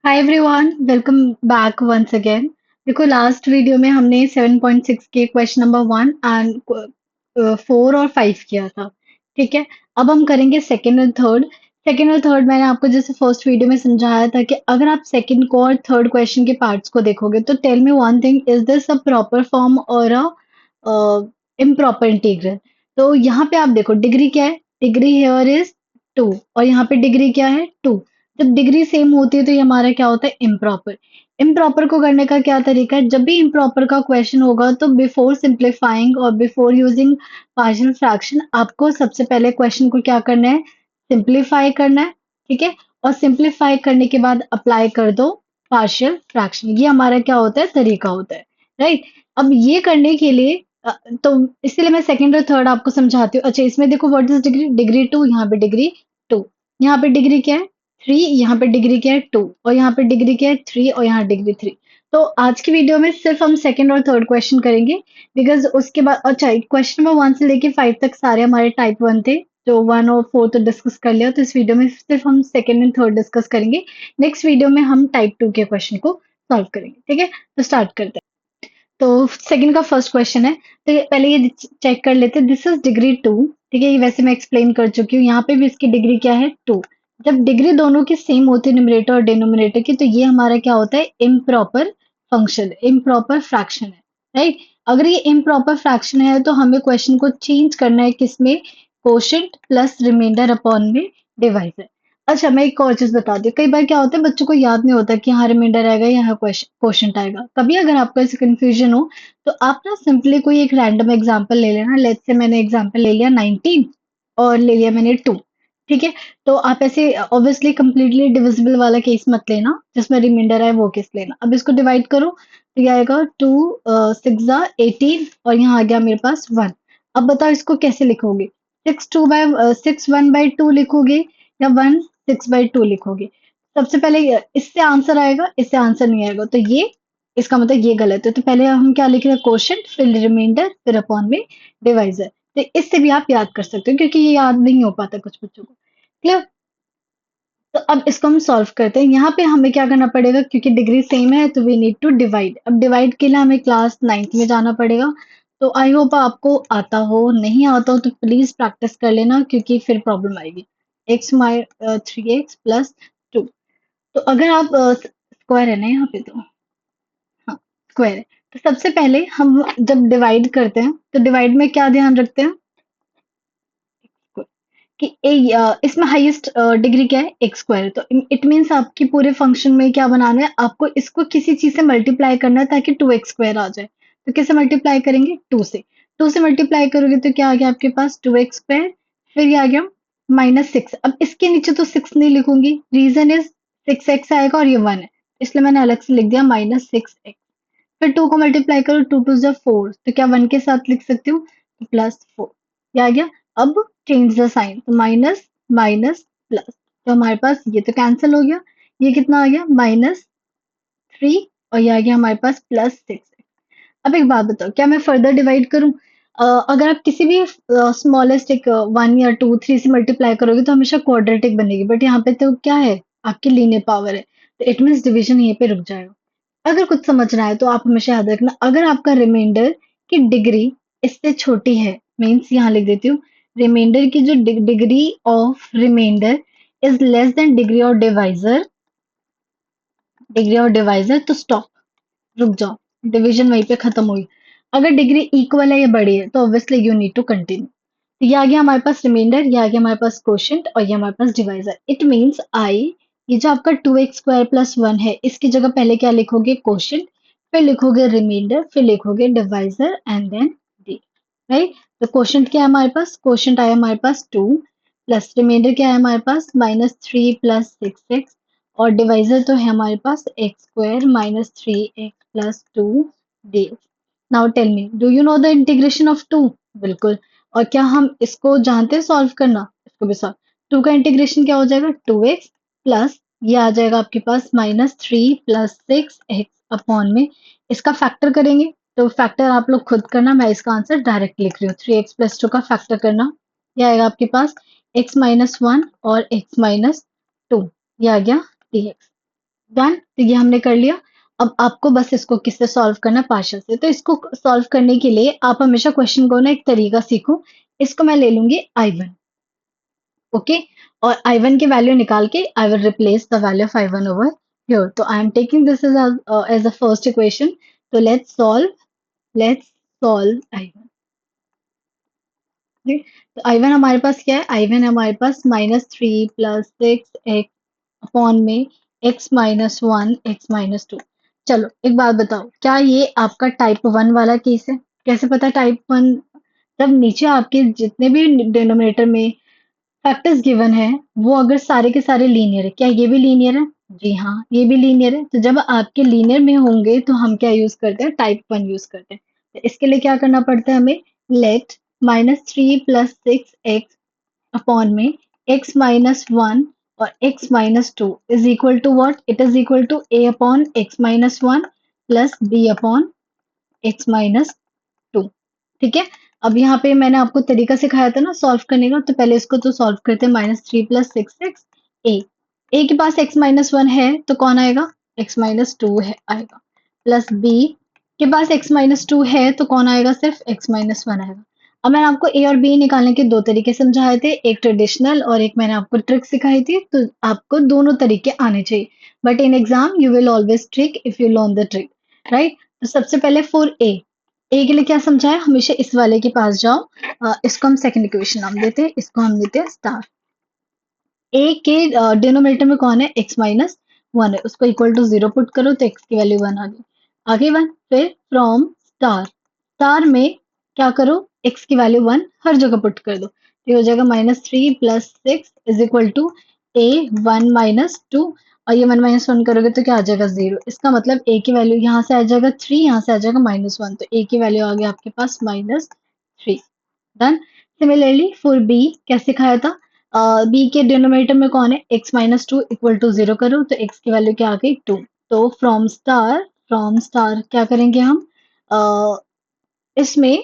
हाय everyone, welcome back once again. देखो, last video में हमने 7.6 के क्वेश्चन नंबर 1 एंड 4 और 5 किया था। ठीक है। अब हम करेंगे सेकेंड और थर्ड मैंने आपको जैसे फर्स्ट वीडियो में समझाया था कि अगर आप सेकेंड को और थर्ड क्वेश्चन के पार्ट्स को देखोगे तो tell me one thing, is this a proper form और अ इम्प्रॉपर इंटीग्रल। तो यहाँ पे आप देखो, डिग्री क्या है? डिग्री हेयर इज 2 और यहाँ पे डिग्री क्या है? 2। जब डिग्री सेम होती है तो ये हमारा क्या होता है? इम्प्रॉपर। इम्प्रॉपर को करने का क्या तरीका है? जब भी इम्प्रॉपर का क्वेश्चन होगा तो बिफोर सिंप्लीफाइंग और बिफोर यूजिंग पार्शियल फ्रैक्शन आपको सबसे पहले क्वेश्चन को क्या करना है? सिंप्लीफाई करना है। ठीक है। और सिंप्लीफाई करने के बाद अप्लाई कर दो पार्शियल फ्रैक्शन। ये हमारा क्या होता है? तरीका होता है। राइट। अब ये करने के लिए तो इसीलिए मैं सेकंड और थर्ड आपको समझाती हूँ। अच्छा, इसमें देखो, व्हाट इज डिग्री? डिग्री 2, यहाँ पे डिग्री 2। यहाँ पे डिग्री क्या है? 3। यहाँ पे डिग्री क्या है? 2। और यहाँ पे डिग्री क्या है? 3। और यहाँ डिग्री 3। तो आज की वीडियो में सिर्फ हम सेकंड और थर्ड क्वेश्चन करेंगे, बिकॉज उसके बाद अच्छा, क्वेश्चन नंबर 1 से लेके 5 तक सारे हमारे टाइप 1 थे। जो 1 और 4 तो डिस्कस कर लिया, तो इस वीडियो में सिर्फ हम सेकंड एंड थर्ड डिस्कस करेंगे। नेक्स्ट वीडियो में हम टाइप 2 के क्वेश्चन को सॉल्व करेंगे। ठीक है, तो स्टार्ट करते हैं। तो सेकंड का फर्स्ट क्वेश्चन है। तो पहले ये चेक कर लेते हैं। This is degree 2। ठीक है, ये वैसे मैं एक्सप्लेन कर चुकी हूँ। यहाँ पे भी इसकी डिग्री क्या है? 2। जब डिग्री दोनों की सेम होती है, न्यूमरेटर और डिनोमिनेटर की, तो ये हमारा क्या होता है? इम्प्रॉपर फंक्शन, इम्प्रॉपर फ्रैक्शन है। राइट। अगर ये इम्प्रॉपर फ्रैक्शन है तो हमें क्वेश्चन को चेंज करना है, किसमें? कोशेंट प्लस रिमाइंडर अपॉन में डिवाइजर। अच्छा, मैं एक और चीज बता दूं, कई बार क्या होता है, बच्चों को याद नहीं होता कि यहाँ रिमाइंडर आएगा, यहाँ क्वेश्चन आएगा। कभी अगर आपको ऐसे कंफ्यूजन हो तो आप ना सिंपली कोई एक रैंडम एग्जांपल ले लेना। लेट्स से मैंने एग्जांपल ले लिया 19 और ले लिया मैंने 2। ठीक है। तो आप ऐसे ऑब्वियसली कंप्लीटली डिविजिबल वाला केस मत लेना, जिसमें रिमाइंडर है वो केस लेना। अब इसको डिवाइड करो तो ये आएगा 2 6 18 और यहाँ आ गया मेरे पास 1। अब बताओ इसको कैसे लिखोगे? 6 1 बाई 2 लिखोगे या 1 6 बाई 2 लिखोगे? सबसे पहले इससे आंसर आएगा, इससे आंसर नहीं आएगा, तो ये इसका मतलब ये गलत है। तो पहले हम क्या लिख रहे हैं? क्वोशिएंट, फिर रिमाइंडर, फिर अपॉन में डिवाइजर। तो इससे भी आप याद कर सकते हो, क्योंकि ये याद नहीं हो पाता कुछ बच्चों को। क्लियर? तो अब इसको हम सॉल्व करते हैं। यहाँ पे हमें क्या करना पड़ेगा? क्योंकि डिग्री सेम है तो वी नीड टू डिवाइड। अब डिवाइड के लिए हमें क्लास 9th में जाना पड़ेगा। तो आई होप आपको आता हो, नहीं आता हो तो प्लीज प्रैक्टिस कर लेना, क्योंकि फिर प्रॉब्लम आएगी। एक्स माइ 3x प्लस 2। तो अगर आप स्क्वायर है ना यहाँ पे, तो हाँ, स्क्वायर है। तो सबसे पहले हम जब डिवाइड करते हैं तो डिवाइड में क्या ध्यान रखते हैं? कि इसमें हाईएस्ट डिग्री क्या है? X square. तो इट मीन्स आपकी पूरे फंक्शन में क्या बनाना है? आपको इसको किसी चीज से मल्टीप्लाई करना है ताकि 2x स्क्वायर आ जाए। तो कैसे मल्टीप्लाई करेंगे? 2 से। 2 से मल्टीप्लाई करोगे तो क्या आ गया आपके पास? 2x square. फिर ये आ गया -6। अब इसके नीचे तो 6 नहीं लिखूंगी, रीजन इज 6x आएगा और ये 1 है, इसलिए मैंने अलग से लिख दिया -6x। फिर 2 को मल्टीप्लाई करो, 2 2 जा 4, तो क्या 1 के साथ लिख सकती हूँ? तो +4। ये आ गया। अब चेंज द साइन, तो माइनस माइनस प्लस, तो हमारे पास ये तो कैंसिल हो गया। ये कितना आ गया? -3। और ये आ गया हमारे पास +6। अब एक बात बताओ, क्या मैं फर्दर डिवाइड करूं? अगर आप किसी भी स्मॉलेस्ट एक 1 या 2 3 से मल्टीप्लाई करोगे तो हमेशा क्वाड्रेटिक बनेगी, बट यहाँ पे तो क्या है? आपकी लीनियर पावर है, तो इट मीन्स डिवीजन यहीं पे रुक जाएगा। अगर कुछ समझना है तो आप हमेशा याद रखना, अगर आपका रिमाइंडर की डिग्री इससे छोटी है, मीन्स यहाँ लिख देती हूँ, रिमाइंडर की जो degree of remainder is less than degree और डिवाइजर, तो स्टॉप, रुक जाओ। डिवीजन वहीं पे खत्म हुई। अगर डिग्री इक्वल है या बड़ी है तो obviously you need to continue. तो ये आ गया हमारे पास रिमाइंडर, ये आ गया हमारे पास क्वोशिएंट और ये हमारे पास डिवाइजर। इट मीन्स आई, ये जो आपका 2x स्क्वायर प्लस 1 है, इसकी जगह पहले क्या लिखोगे? क्वोशिएंट, फिर लिखोगे रिमाइंडर, फिर लिखोगे divisor and then D. Right. तो क्वोशिएंट क्या है हमारे पास? क्वोशिएंट आया हमारे पास 2, प्लस रिमाइंडर क्या है हमारे पास? -3 प्लस 6x, और डिवाइजर तो है हमारे पास x square -3x plus 2 dx। Now tell me, do you know the integration of 2? बिल्कुल। और क्या हम इसको जानते हैं सॉल्व करना? इसको भी सॉल्व। 2 का इंटीग्रेशन क्या हो जाएगा? 2x प्लस ये आ जाएगा आपके पास -3 प्लस 6x अपॉन में, इसका फैक्टर करेंगे। तो फैक्टर आप लोग खुद करना, मैं इसका आंसर डायरेक्ट लिख रही हूँ। 3x प्लस 2 का फैक्टर करना, ये आएगा आपके पास x -1 और x -2, ये आ गया dx। डन, तो ये हमने कर लिया। अब आपको बस इसको किससे सॉल्व करना है, पार्शियल से। तो इसको सॉल्व करने के लिए आप हमेशा क्वेश्चन को ना एक तरीका सीखो। इसको मैं ले लूंगी I1, ओके। और I1 की वैल्यू निकाल के I will replace the value of I1 over here. तो I am taking this as a first equation. तो लेट्स सॉल्व I1। तो I1 हमारे पास क्या है, I1 हमारे पास -3 + 6x अपॉन में x-1 x-2। चलो एक बात बताओ, क्या ये आपका टाइप 1 वाला केस है? कैसे पता टाइप 1? तब नीचे आपके जितने भी डिनोमिनेटर में फैक्टर्स गिवन है, वो अगर सारे के सारे लीनियर है, क्या ये भी लीनियर है? जी हाँ, ये भी लीनियर है। तो जब आपके लीनियर में होंगे तो हम क्या यूज करते हैं, टाइप 1 यूज करते हैं। तो इसके लिए क्या करना पड़ता है हमें, लेट -3 + 6x अपॉन में x-1 और x-2 is equal to what, it is equal to a upon x-1 plus b upon x-2। ठीक है। अब यहाँ पे मैंने आपको तरीका सिखाया था ना सॉल्व करने का, तो पहले इसको तो सॉल्व करते हैं। -3 + 6x ए के पास x-1 है तो कौन आएगा, x-2 है आएगा, प्लस बी के पास x-2 है तो कौन आएगा, सिर्फ x-1 आएगा। अब मैंने आपको ए और बी निकालने के दो तरीके समझाए थे, एक ट्रेडिशनल और एक मैंने आपको ट्रिक सिखाई थी। तो आपको दोनों तरीके आने चाहिए, but in exam you will always trick if you learn the trick, right. तो सबसे पहले फॉर ए के लिए क्या समझाया, हमेशा इस वाले के पास जाओ। इसको हम सेकंड इक्वेशन नाम देते हैं, इसको हम देते हैं स्टार। ए के डिनोमिनेटर में कौन है, x-1 है, उसको इक्वल टू 0 पुट करो तो x की वैल्यू 1 आ गई। आगे 1, फिर फ्रॉम स्टार, स्टार में क्या करो, x की वैल्यू 1 हर जगह पुट कर दो, तो ये हो जाएगा -3 + 6 इज इक्वल टू a1 - 2। और ये 1 - 1 करोगे तो क्या आ जाएगा, 0। इसका मतलब a की वैल्यू यहाँ से आ जाएगा 3, यहाँ से आ जाएगा -1, तो a की वैल्यू आ गई आपके पास -3। डन। सिमिलरली फॉर बी क्या सिखाया था, बी के डिनोमिनेटर में कौन है, x-2 इक्वल टू 0 करो तो x की वैल्यू क्या आ गई, 2। तो फ्रॉम स्टार क्या करेंगे हम, अ, इसमें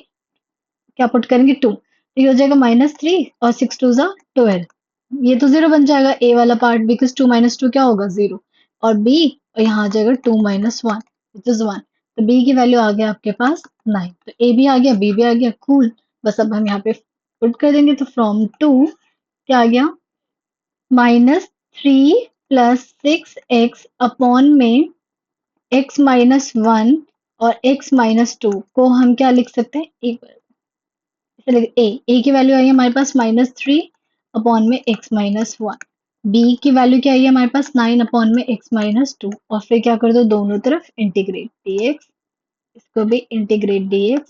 क्या पुट करेंगे, 2, तो ये हो जाएगा -3 और 6 2 12। ये तो 0 बन जाएगा ए वाला पार्ट, बिकॉज 2 - 2 क्या होगा, 0। और बी, और यहाँ आ जाएगा 2 - 1 विच इज 1। तो बी की वैल्यू आ गया आपके पास 9। तो ए भी आ गया, बी भी आ गया, कूल। बस अब हम यहाँ पे पुट कर देंगे, तो फ्रॉम 2 क्या आ गया, -3 + 6x अपॉन में x-1 और x-2 को हम क्या लिख सकते हैं, चलिए ए की वैल्यू आई है हमारे पास -3 अपॉन में x-1। बी की वैल्यू क्या आई है हमारे पास, 9 अपॉन में x-2। और फिर क्या कर दो, दोनों तरफ इंटीग्रेट dx, इसको भी इंटीग्रेट dx,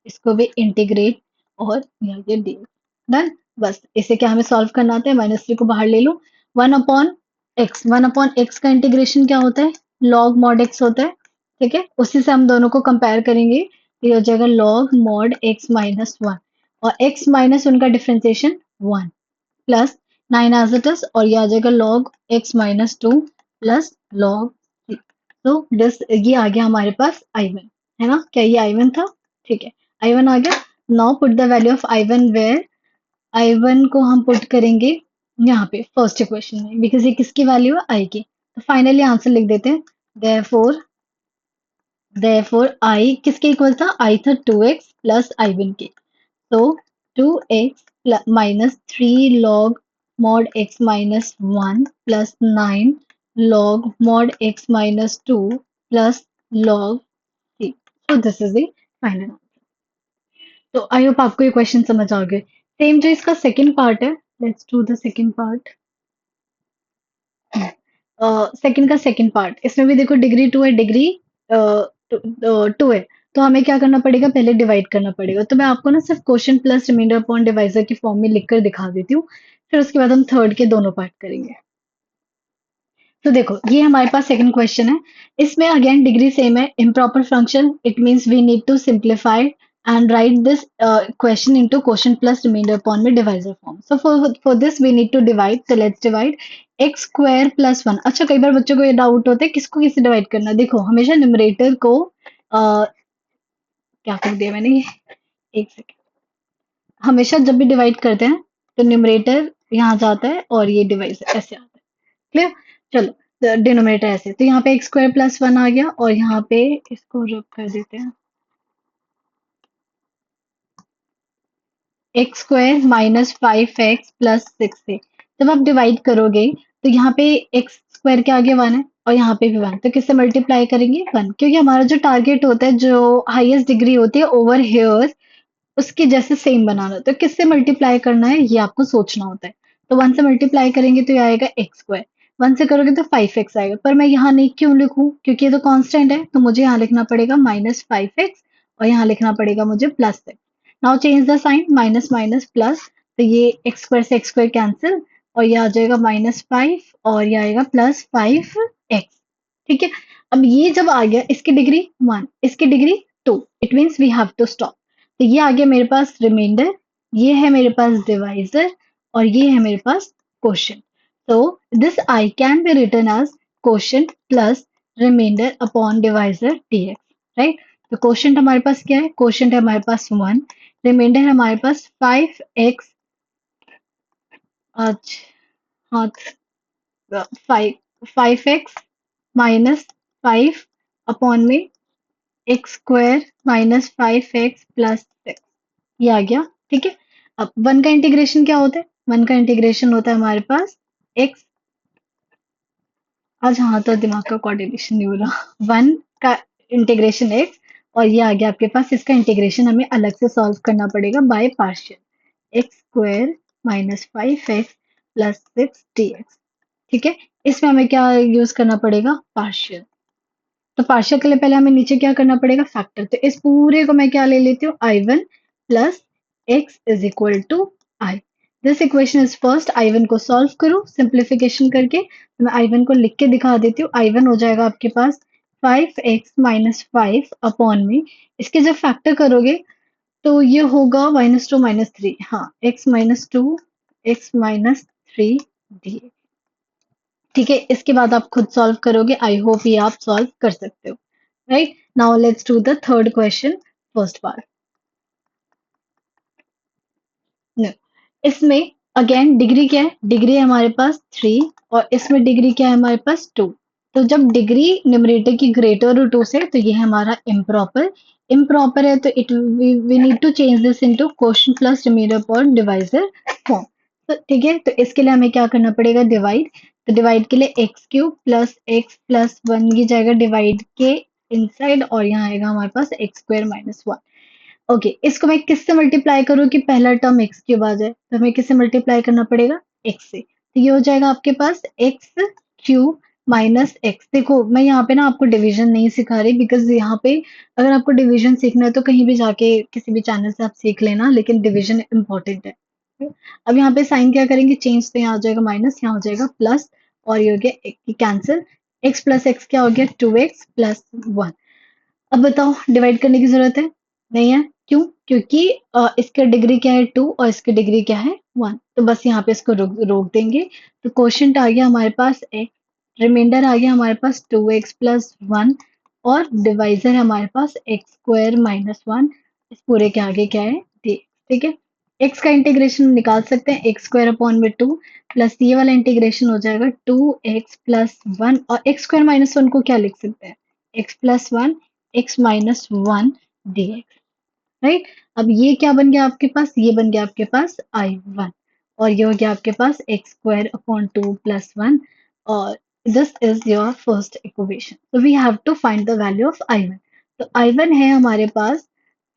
इसको भी इंटीग्रेट, और यहाँ ये dx। डन। बस इसे क्या हमें सॉल्व करना आता है, -3 को बाहर ले लो, 1/x का इंटीग्रेशन क्या होता है, log mod x होता है। ठीक है, उसी से हम दोनों को कंपेयर करेंगे, तो ये हो जाएगा log mod x-1, और x माइनस उनका differentiation 1 plus 9 as it is, और ये आ जाएगा log x-2 प्लस log 3। तो दिस ये आ गया हमारे पास I1, है ना, क्या ये I1 था, ठीक है, I1 आ गया। Now put the value of I1 where, I1 को हम पुट करेंगे यहाँ पे फर्स्ट इक्वेशन में, बिकॉज ये किसकी वैल्यू है, I की। तो फाइनली आंसर लिख देते हैं, देयरफॉर I किसके इक्वल था, I था 2x प्लस I1 के। तो 2x minus 3 log mod x minus 1 plus 9 log mod x minus 2 plus log 3. So this is the final answer. तो आई होप आपको ये क्वेश्चन समझ आ गए। सेम जो इसका सेकंड पार्ट है, let's do the second part. Second का second part, इसमें भी देखो डिग्री 2 है, डिग्री 2 है। तो हमें क्या करना पड़ेगा, पहले डिवाइड करना पड़ेगा। तो मैं आपको ना सिर्फ question plus remainder upon divisor की फॉर्म में लिखकर दिखा देती हूँ, फिर उसके बाद हम थर्ड के दोनों पार्ट करेंगे। तो देखो ये हमारे पास सेकंड क्वेश्चन है, इसमें अगेन डिग्री सेम है, improper function, it means we need to simplify and write this question into question plus remainder upon में divisor form. So for this we need to divide, तो let's divide x² + 1। अच्छा, कई बार बच्चों को ये doubt होता है किसको किससे डिवाइड करना है। देखो हमेशा न्यूमरेटर को क्या कर दिया मैंने, एक सेकेंड, हमेशा जब भी डिवाइड करते हैं तो न्यूमरेटर यहाँ जाता है और ये डिवाइस ऐसे आता है, क्लियर। चलो, डिनोमिनेटर ऐसे, तो यहाँ पे एक्स स्क्वायर प्लस वन आ गया और यहाँ पे इसको रब कर देते हैं, x square minus five x plus six है। जब आप डिवाइड करोगे तो यहाँ पे एक्स स्क्वायर के आगे वन है और यहाँ पे भी वन, तो किससे मल्टीप्लाई करेंगे, वन, क्योंकि हमारा जो टारगेट होता है, जो हाईएस्ट डिग्री होती है ओवर हेयर, उसके जैसे सेम बनाना। तो किससे मल्टीप्लाई करना है ये आपको सोचना होता है। तो वन से मल्टीप्लाई करेंगे तो ये आएगा एक्स स्क्वायर, वन से करोगे तो फाइव एक्स आएगा, पर मैं यहाँ नहीं क्यों लिखूं, क्योंकि ये तो कांस्टेंट है, तो मुझे यहाँ लिखना पड़ेगा माइनस फाइव एक्स और यहाँ लिखना पड़ेगा मुझे plus X. Now change the sign, minus minus plus, तो ये एक्स स्क्वायर से एक्स स्क्वायर कैंसिल और ये आ जाएगा माइनस फाइव और ये आएगा प्लस फाइव एक्स। ठीक है, अब ये जब आ गया, इसकी डिग्री वन, इसकी degree two, it means we have to stop. तो ये आ गया मेरे पास रिमाइंडर, ये है मेरे पास डिवाइजर और ये है मेरे पास क्वोशिएंट। तो this I can be written as quotient plus remainder upon divisor DX, right. तो क्वोशिएंट हमारे पास क्या है, क्वोशिएंट है हमारे पास वन, रिमाइंडर है हमारे पास फाइव एक्स, हाँ, five five x minus five upon में x square minus five x plus six, ये आ गया। ठीक है, अब वन का इंटीग्रेशन क्या होता है, वन का इंटीग्रेशन होता है हमारे पास एक्स, आज हाँ तो दिमाग का कोऑर्डिनेशन नहीं हो रहा, वन का इंटीग्रेशन एक्स और ये आ गया आपके पास, इसका इंटीग्रेशन हमें अलग से सॉल्व करना पड़ेगा by partial, x square minus five x plus six D x. ठीक है, इसमें हमें क्या यूज करना पड़ेगा, पार्शियल। तो पार्शियल के लिए पहले हमें नीचे क्या करना पड़ेगा, फैक्टर। तो इस पूरे को मैं क्या ले लेती हूँ, I one plus X is equal to I. This equation is first, I one को सॉल्व करो सिंप्लीफिकेशन करके। तो मैं आई वन को लिख के दिखा देती हूँ, आई वन हो जाएगा आपके पास five x minus five upon में, इसके जब फैक्टर करोगे तो ये होगा माइनस टू माइनस थ्री, हाँ, x minus two x minus three d. ठीक है, इसके बाद आप खुद सॉल्व करोगे, आई होप ये आप सॉल्व कर सकते हो, right. Now let's do the third question, first part. इसमें अगेन डिग्री क्या है, डिग्री है हमारे पास थ्री और इसमें डिग्री क्या है हमारे पास टू। तो जब डिग्री न्यूमरेटर की ग्रेटर और टू से, तो ये है हमारा इम्प्रॉपर, इम्प्रॉपर है तो it we need to change this into quotient plus remainder upon divisor form. तो ठीक है, तो इसके लिए हमें क्या करना पड़ेगा, डिवाइड। तो डिवाइड के लिए x cube plus x one, ये जाएगा डिवाइड के इनसाइड और यहाँ आएगा हमारे पास x square minus one. Okay, इसको मैं किससे मल्टीप्लाई करूँ कि पहला टर्म एक्स क्यूब आ जाए, तो हमें किससे मल्टीप्लाई करना पड़ेगा, एक्स से। तो ये हो जाएगा आपके पास एक्स क्यूब माइनस एक्स। देखो मैं यहाँ पे ना आपको डिवीजन नहीं सिखा रही, बिकॉज यहाँ पे अगर आपको डिवीजन सीखना है तो कहीं भी जाके किसी भी चैनल से आप सीख लेना, लेकिन डिवीजन इंपॉर्टेंट है। अब यहाँ पे साइन क्या करेंगे, चेंज, तो यहाँ हो जाएगा माइनस, यहाँ हो जाएगा प्लस और ये हो गया कैंसिल, एक्स प्लस एक्स क्या हो गया, टू एक्स प्लस वन। अब बताओ डिवाइड करने की जरूरत है, नहीं है, क्यों, क्योंकि इसका डिग्री क्या है टू और इसकी डिग्री क्या है वन, तो बस यहाँ पे इसको रोक देंगे। तो क्वोशिएंट आ गया हमारे पास एक्स, रिमाइंडर आ गया हमारे पास टू एक्स प्लस वन और डिवाइजर है हमारे पास एक्स स्क्वायर माइनस वन, इस पूरे के आगे क्या है डी। ठीक है, एक्स का इंटीग्रेशन निकाल सकते हैं, एक्स स्क्वायर अपॉन में टू प्लस ये वाला इंटीग्रेशन हो जाएगा टू एक्स प्लस वन और एक्स स्क्वायर माइनस वन को क्या लिख सकते हैं, x plus one x minus one d x, right. अब ये क्या बन गया आपके पास, ये बन गया आपके पास आई वन और ये हो गया आपके पास x square upon two plus one और this is your first equation. तो we have to find the value of I one. तो आई वन है हमारे पास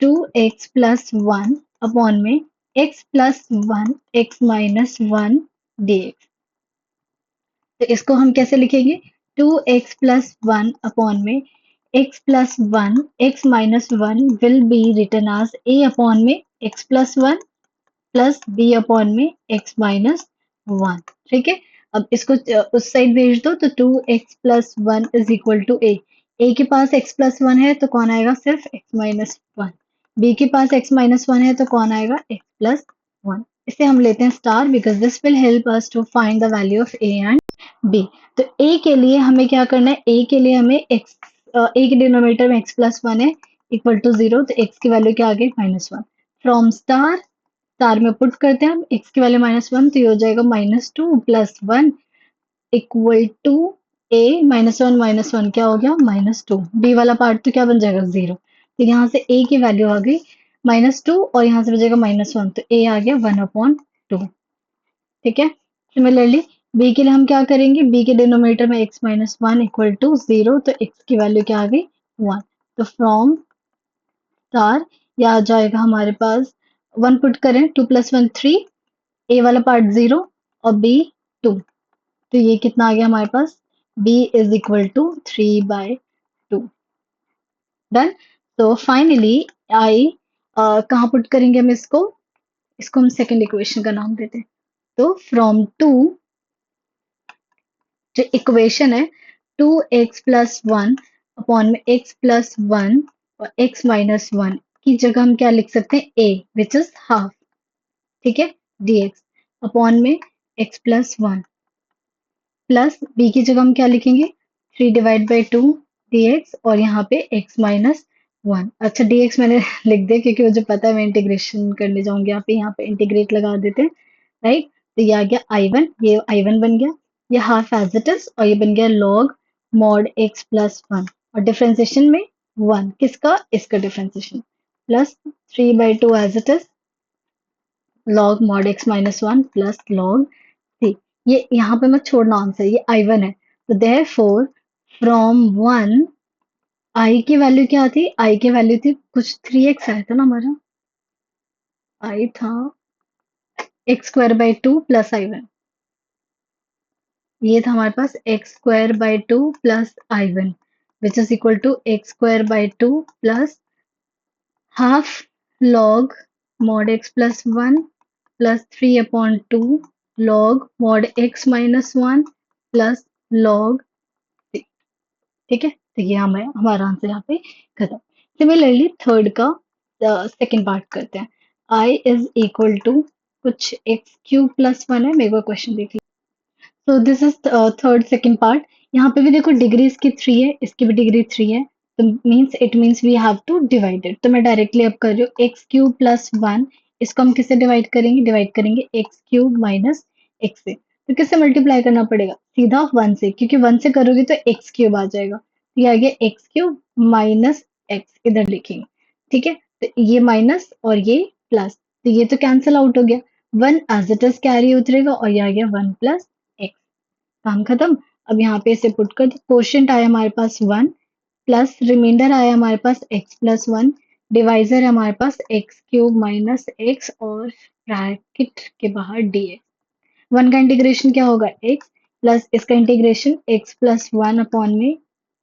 two x plus one upon में x plus one x minus one d x. तो इसको हम कैसे लिखेंगे, two x plus one upon में x plus one x minus one will be written as a upon में x plus one plus B upon में x minus one. ठीक है, अब इसको उस साइड भेज दो, तो two x plus one is equal to A के पास एक्स प्लस वन है तो कौन आएगा, सिर्फ एक्स माइनस वन। बी के पास एक्स माइनस वन है तो कौन आएगा, एक्स प्लस वन। इसे हम लेते हैं star, because this will help us to find the value of A and B. तो ए के लिए हमें क्या करना है, ए के लिए हमें एक्स, ए के डिनोमिनेटर में एक्स प्लस वन है इक्वल टू जीरो, तो एक्स की वैल्यू क्या आ गई, minus one. From star, star में पुट करते हैं हम एक्स की वैल्यू माइनस वन, तो ये हो जाएगा minus two plus one equal to a -1 क्या हो गया, -2। बी वाला पार्ट तो क्या बन जाएगा, 0। तो यहाँ से a की वैल्यू आ गई -2 और यहाँ से बचेगा -1, तो a आ गया 1/2। ठीक है। सिमिलरली b के लिए हम क्या करेंगे, b के डिनोमिनेटर में x-1 इक्वल टू 0, तो x की वैल्यू क्या आ गई, 1। तो फ्रॉम स्टार ये आ जाएगा हमारे पास, 1 पुट करें, 2 + 1 3, a वाला पार्ट 0 और b 2। तो ये कितना आ गया हमारे पास, b is equal to 3/2। Done. तो फाइनली आई कहाँ पुट करेंगे हम इसको, हम सेकेंड इक्वेशन का नाम देते हैं। तो फ्रॉम टू, जो इक्वेशन है 2x+1 अपॉन में x+1 और x-1 की जगह हम क्या लिख सकते हैं, a विच इज हाफ। ठीक है, dx अपॉन में x+1 प्लस b की जगह हम क्या लिखेंगे, 3/2 dx और यहाँ पे x-1। अच्छा, dx मैंने लिख दिया क्योंकि मुझे पता है मैं इंटीग्रेशन करने जाऊंगी, यहाँ पे इंटीग्रेट लगा देते हैं। राइट, तो ये आ गया I1, ये I1 बन गया, ये हाफ एज इट इज, और ये बन गया log mod x+1 और डिफरेंशिएशन में 1 किसका, इसका differentiation, plus 3/2 as it is log mod x-1 plus log c। ये यहाँ पे मत छोड़ना आंसर, ये I1 है। तो देयरफॉर फ्रॉम 1 I की वैल्यू क्या थी, I की वैल्यू थी कुछ 3x आया था ना हमारा, I था x² 2 प्लस I1, ये था हमारे पास x² 2 plus I1 which is equal to x² 2 plus half log mod x+1 plus 3/2 log mod x-1 plus log c। ठीक है, तो ये हमारा आंसर यहाँ पे खत्म। सिमिलरली थर्ड का सेकेंड पार्ट करते हैं। I इज इक्वल टू कुछ x³ + 1 है, मेरे को क्वेश्चन देख लीजिए। So this is third second part. यहाँ पे भी देखो डिग्री इसकी 3 है, इसकी भी डिग्री 3 है, तो it means we have to divide it. तो मैं डायरेक्टली अब कर रही हूँ x³ + 1, इसको हम किससे डिवाइड करेंगे, x³ - x से। तो किससे मल्टीप्लाई करना पड़ेगा, सीधा 1 से, क्योंकि 1 से करोगे तो x³ आ जाएगा। तो ये आ गया x³ - x, इधर लिखेंगे। ठीक है, तो ये माइनस और ये प्लस, तो ये तो कैंसिल आउट हो गया, 1 एज इट इज कैरी उतरेगा और ये आ गया 1 + x। काम खत्म। अब यहाँ पे इसे पुट कर दो, क्वोशिएंट आया हमारे पास 1 प्लस रिमाइंडर आया हमारे पास x+1, डिवाइजर है हमारे पास x³ - x और ब्रैकेट के बाहर dx। 1 का इंटीग्रेशन क्या होगा, x प्लस इसका इंटीग्रेशन x+1 अपॉन में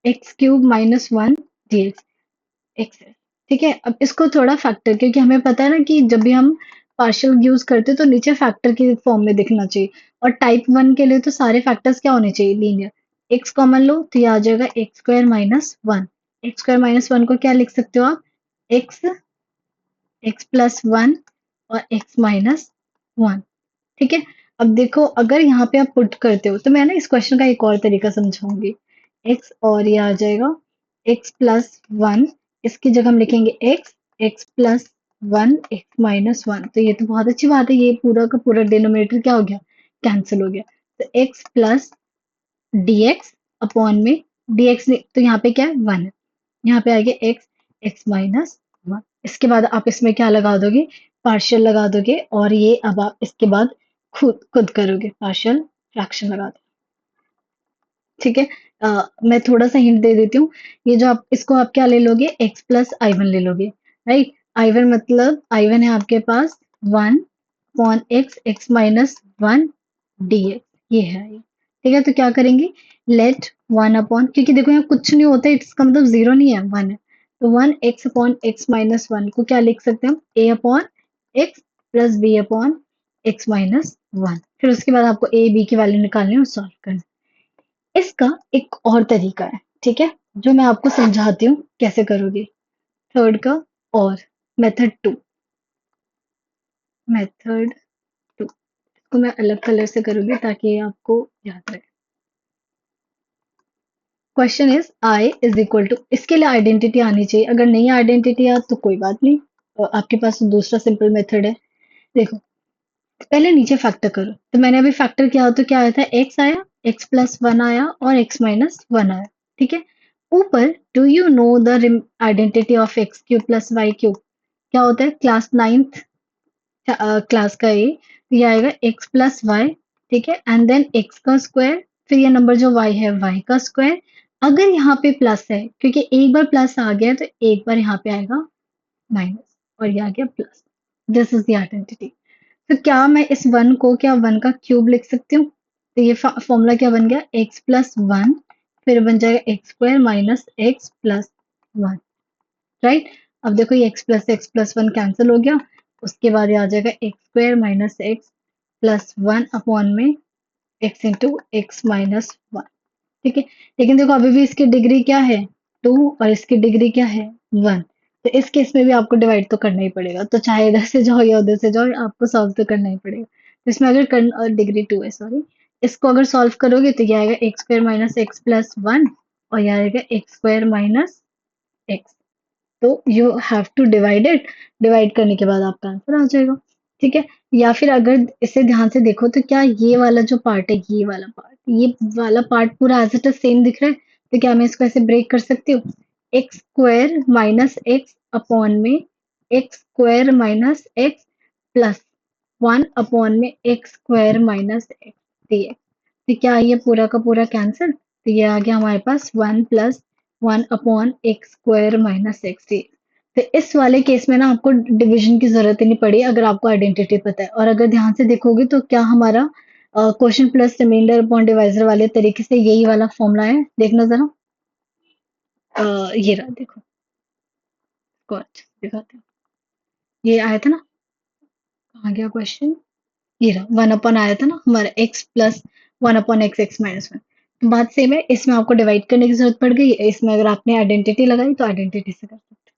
x³ - 1 dx x है। ठीक है, अब इसको थोड़ा फैक्टर, क्योंकि हमें पता है ना कि जब भी हम पार्शियल यूज करते हैं तो नीचे फैक्टर की फॉर्म में दिखना चाहिए, और टाइप 1 के लिए तो सारे फैक्टर्स क्या होने चाहिए, लीनियर। x कॉमन लो तो ये आ जाएगा x² - 1। x² - 1 को क्या लिख सकते हो आप, x, x+1 और x-1। ठीक है, अब देखो अगर यहाँ पे आप पुट करते हो, तो मैं ना इस क्वेश्चन का एक और तरीका समझाऊंगी। x और ये आ जाएगा x+1, इसकी जगह हम लिखेंगे x+1 x-1। तो ये तो बहुत अच्छी बात है, ये पूरा का पूरा डिनोमिनेटर क्या हो गया, कैंसिल हो गया। तो x प्लस dx अपॉन में dx तो यहाँ पे क्या है, 1 है, यहाँ पे आ गया x x-1। इसके बाद आप इसमें क्या लगा दोगे, पार्शियल लगा दोगे, और ये अब आप इसके बाद खुद खुद करोगे, पार्शियल फ्रैक्शन लगा दो। ठीक है, मैं थोड़ा सा हिंट दे देती हूँ। ये जो आप इसको आप क्या ले लोगे, x प्लस I1 ले लोगे। राइट, I1 मतलब I1 है आपके पास 1 अपॉन x x-1 dx, ये है ये। ठीक है, तो क्या करेंगे, लेट 1 अपॉन, क्योंकि देखो यहाँ कुछ नहीं होता है, इसका मतलब 0 नहीं है, 1 है, तो 1 x अपॉन x-1 को क्या लिख सकते हैं हम, a upon x plus b upon x-1। फिर उसके बाद आपको a b की वैल्यू निकालनी है और सॉल्व करना है। इसका एक और तरीका है, ठीक है, जो मैं आपको समझाती हूँ कैसे करोगे। थर्ड का और मेथड 2 इसको मैं अलग कलर से करूंगी ताकि ये आपको याद रहे। Question is I is equal to, इसके लिए आइडेंटिटी आनी चाहिए, अगर नहीं आइडेंटिटी आ तो कोई बात नहीं, तो आपके पास दूसरा सिंपल मेथड है। देखो, पहले नीचे फैक्टर करो, तो मैंने अभी फैक्टर किया तो क्या आया था, x आया, एक्स प्लस वन आया और एक्स माइनस वन आया, ठीक है। ऊपर do you know the identity of X cube plus Y cube, क्या होता है क्लास नाइन्थ क्लास का ये, तो ये आएगा एक्स प्लस वाई, ठीक है, एंड देन एक्स का स्क्वायर, फिर ये नंबर जो वाई है वाई का स्क्वायर। अगर यहाँ पे प्लस है, क्योंकि एक बार प्लस आ गया तो एक बार यहाँ पे आएगा माइनस, और ये आ गया plus. This is the identity. तो क्या मैं इस वन को क्या वन का क्यूब लिख सकती हूँ? तो ये फॉर्मूला क्या बन गया, एक्स प्लस वन, फिर बन जाएगा x square minus x plus one, right. अब देखो ये एक्स प्लस वन कैंसिल हो गया, उसके बाद ये आ जाएगा x square minus x plus one upon में x into x minus one, ठीक है। लेकिन देखो अभी भी इसकी डिग्री क्या है, टू, और इसकी डिग्री क्या है, वन। तो इस केस में भी आपको डिवाइड तो करना ही पड़ेगा, तो चाहे इधर से जाओ या उधर से जाओ आपको सॉल्व तो करना ही पड़ेगा। तो इसमें अगर डिग्री टू है, सॉरी, इसको अगर सॉल्व करोगे तो ये आएगा X square minus x plus one, और ये आएगा एक्स स्क्वायर माइनस एक्स। तो you have to divide it, divide करने के बाद आपका आंसर आ जाएगा, ठीक है। या फिर अगर इसे ध्यान से देखो तो क्या ये वाला जो पार्ट है, ये वाला पार्ट पूरा एज इट इज सेम दिख रहा है, तो क्या मैं इसको ऐसे ब्रेक कर सकती हूँ, x square minus x upon में x square minus x plus one upon में x square minus x d x. तो क्या ये पूरा का पूरा कैंसिल, तो ये आ गया हमारे पास one plus one upon x square minus x d. तो इस वाले केस में ना आपको डिवीजन की जरूरत ही नहीं पड़ी अगर आपको आइडेंटिटी पता है। और अगर ध्यान से देखोगे तो क्या हमारा question plus remainder upon divisor वाले तरीके से यही वाला फॉर्मूला है, देखना जरा। ये रहा देखो, इसको अच्छे से दिखाते हैं। ये आया था ना, कहाँ गया क्वेश्चन, ये रहा, वन अपॉन आया था ना हमारा x plus one upon x x minus one. बात सेम है, इसमें आपको डिवाइड करने की जरूरत पड़ गई, इसमें अगर आपने आइडेंटिटी लगाई तो आइडेंटिटी से कर सकते हैं।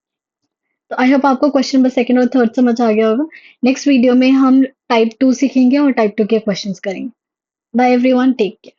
तो आई होप आपको क्वेश्चन नंबर सेकंड और थर्ड समझ आ गया होगा। नेक्स्ट वीडियो में हम टाइप टू सीखेंगे और टाइप टू के क्वेश्चंस करेंगे। Bye everyone, take care.